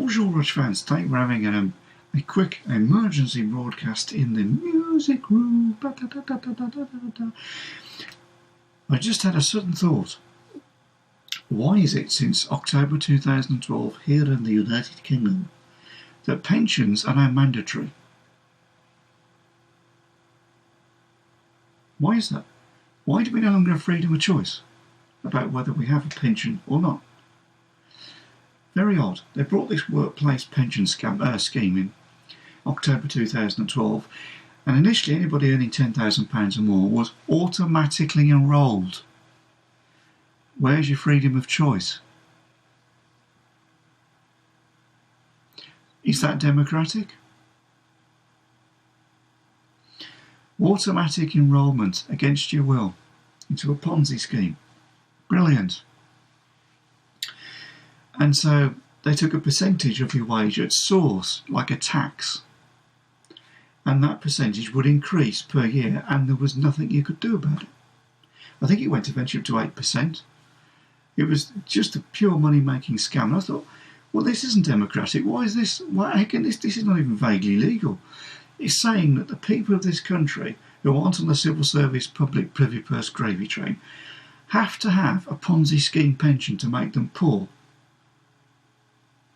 Bonjour, Rog fans. Today we're having a quick emergency broadcast in the music room. I just had a sudden thought. Why is it since October 2012 here in the United Kingdom that pensions are now mandatory? Why is that? Why do we no longer have freedom of choice about whether we have a pension or not? Very odd. They brought this workplace pension scheme in October 2012, and initially anybody earning £10,000 or more was automatically enrolled. Where's your freedom of choice? Is that democratic? Automatic enrolment against your will into a Ponzi scheme. Brilliant. And so they took a percentage of your wage at source, like a tax. And that percentage would increase per year, and there was nothing you could do about it. I think it went eventually up to 8%. It was just a pure money-making scam. And I thought, well, this isn't democratic. Why is this? How can this is not even vaguely legal. It's saying that the people of this country who aren't on the civil service public privy purse gravy train have to have a Ponzi scheme pension to make them poor.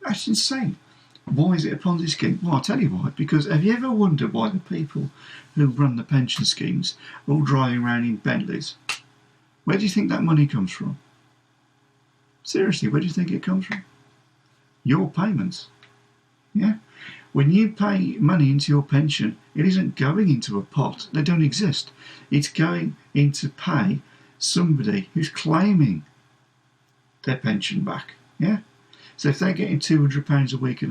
That's insane. Why is it a Ponzi scheme? Well, I'll tell you why. Because have you ever wondered why the people who run the pension schemes are all driving around in Bentleys? Where do you think that money comes from? Seriously, where do you think it comes from? Your payments. Yeah? When you pay money into your pension, it isn't going into a pot. They don't exist. It's going in to pay somebody who's claiming their pension back. Yeah? So if they're getting £200 a week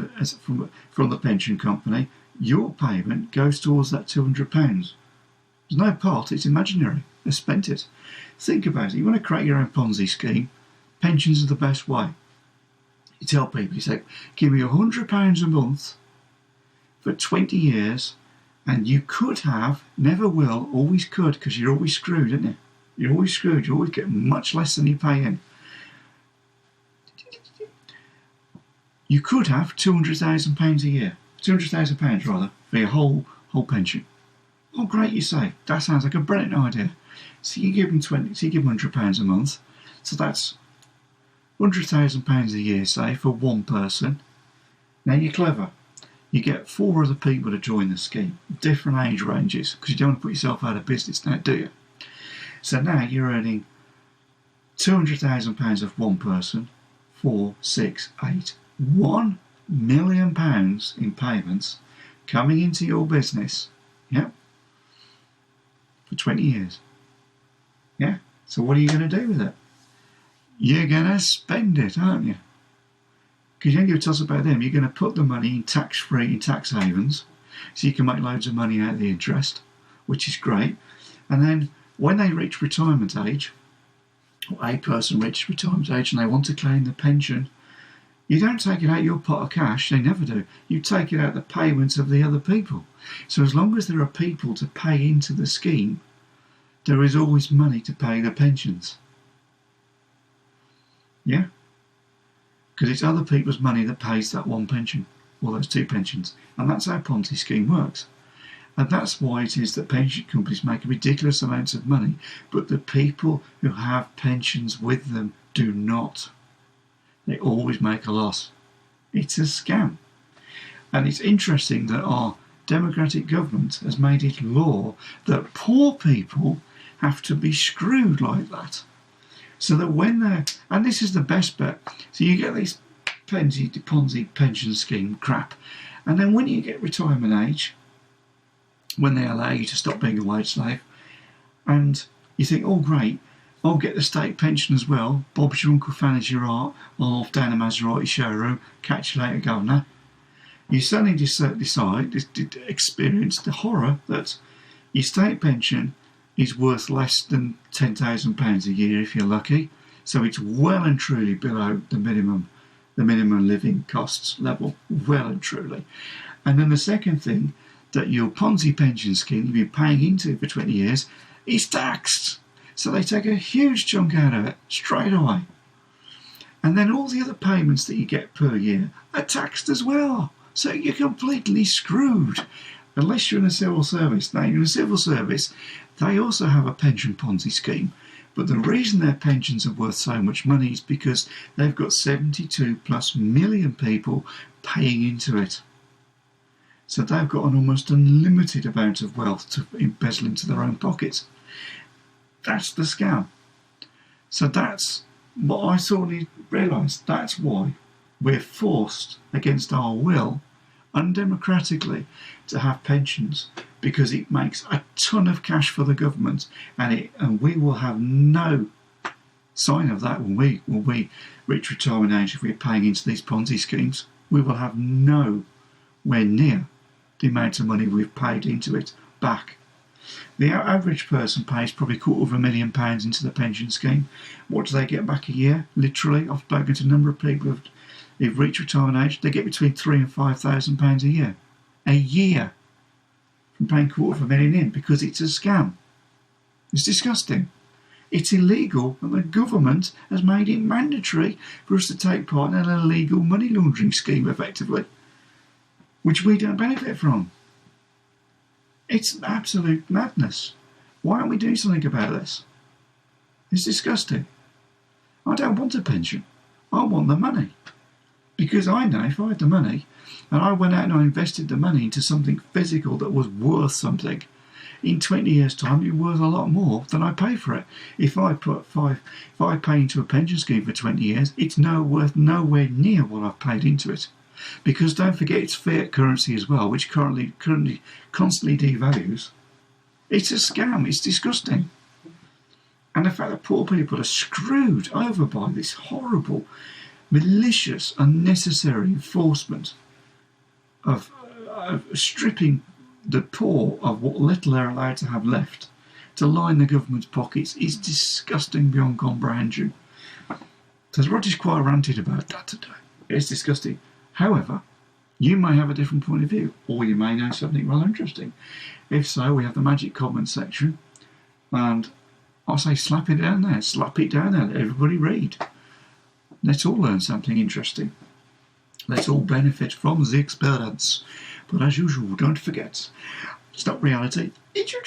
from the pension company, your payment goes towards that £200. There's no pot, it's imaginary. They spent it. Think about it. You want to create your own Ponzi scheme, pensions are the best way. You tell people, you say, give me £100 a month for 20 years, and you could have, never will, always could, because you're always screwed, aren't you? You're always screwed, you always get much less than you pay in. You could have £200,000 a year, £200,000 rather, for your whole pension. Oh, great, you say. That sounds like a brilliant idea. So you give them £100 a month. So that's £100,000 a year, say, for one person. Now you're clever. You get 4 other people to join the scheme, different age ranges, because you don't want to put yourself out of business now, do you? So now you're earning £200,000 of one person, 4, 6, 8. £1 million in payments coming into your business, yeah, for 20 years. Yeah, so what are you going to do with it? You're going to spend it, aren't you? Because you don't give a toss about them. You're going to put the money in tax-free in tax havens, so you can make loads of money out of the interest, which is great. And then when they reach retirement age, or a person reaches retirement age and they want to claim the pension, you don't take it out of your pot of cash, they never do. You take it out of the payments of the other people. So as long as there are people to pay into the scheme, there is always money to pay the pensions. Yeah? Because it's other people's money that pays that one pension, or those 2 pensions. And that's how Ponzi scheme works. And that's why it is that pension companies make ridiculous amounts of money, but the people who have pensions with them do not. They always make a loss. It's a scam. And it's interesting that our democratic government has made it law that poor people have to be screwed like that. So that when they're, and this is the best bit, so you get this Ponzi pension scheme crap, and then when you get retirement age, when they allow you to stop being a wage slave, and you think, oh great, I'll get the state pension as well. Bob's your Uncle Fanny's your art. I'm off down the Maserati showroom. Catch you later, governor. You suddenly experience the horror that your state pension is worth less than £10,000 a year if you're lucky. So it's well and truly below the minimum living costs level. Well and truly. And then the second thing, that your Ponzi pension scheme you've been paying into for 20 years is taxed. So they take a huge chunk out of it straight away. And then all the other payments that you get per year are taxed as well. So you're completely screwed. Unless you're in a civil service. Now, in a civil service, they also have a pension Ponzi scheme. But the reason their pensions are worth so much money is because they've got 72 plus million people paying into it. So they've got an almost unlimited amount of wealth to embezzle into their own pockets. That's the scam. So that's what I suddenly realised. That's why we're forced against our will, undemocratically, to have pensions, because it makes a ton of cash for the government, and we will have no sign of that when we reach retirement age. If we're paying into these Ponzi schemes, we will have nowhere near the amount of money we've paid into it back. The average person pays probably £250,000 into the pension scheme. What do they get back a year? Literally, I've spoken to a number of people who've reached retirement age. They get between £3,000 and £5,000 a year. A year from paying £250,000 in, because it's a scam. It's disgusting. It's illegal, and the government has made it mandatory for us to take part in an illegal money laundering scheme, effectively, which we don't benefit from. It's absolute madness. Why aren't we doing something about this? It's disgusting. I don't want a pension. I want the money. Because I know if I had the money and I went out and I invested the money into something physical that was worth something, in 20 years' time it was worth a lot more than I pay for it. If I pay into a pension scheme for 20 years, it's worth nowhere near what I've paid into it. Because don't forget, it's fiat currency as well, which currently constantly devalues. It's a scam. It's disgusting. And the fact that poor people are screwed over by this horrible, malicious, unnecessary enforcement of stripping the poor of what little they're allowed to have left to line the government's pockets is disgusting beyond comprehension. So Roger's quite ranted about that today. It's disgusting. However, you may have a different point of view, or you may know something rather interesting. If so, we have the magic comments section, and I'll say slap it down there, let everybody read. Let's all learn something interesting. Let's all benefit from the experience. But as usual, don't forget, it's not reality, it's your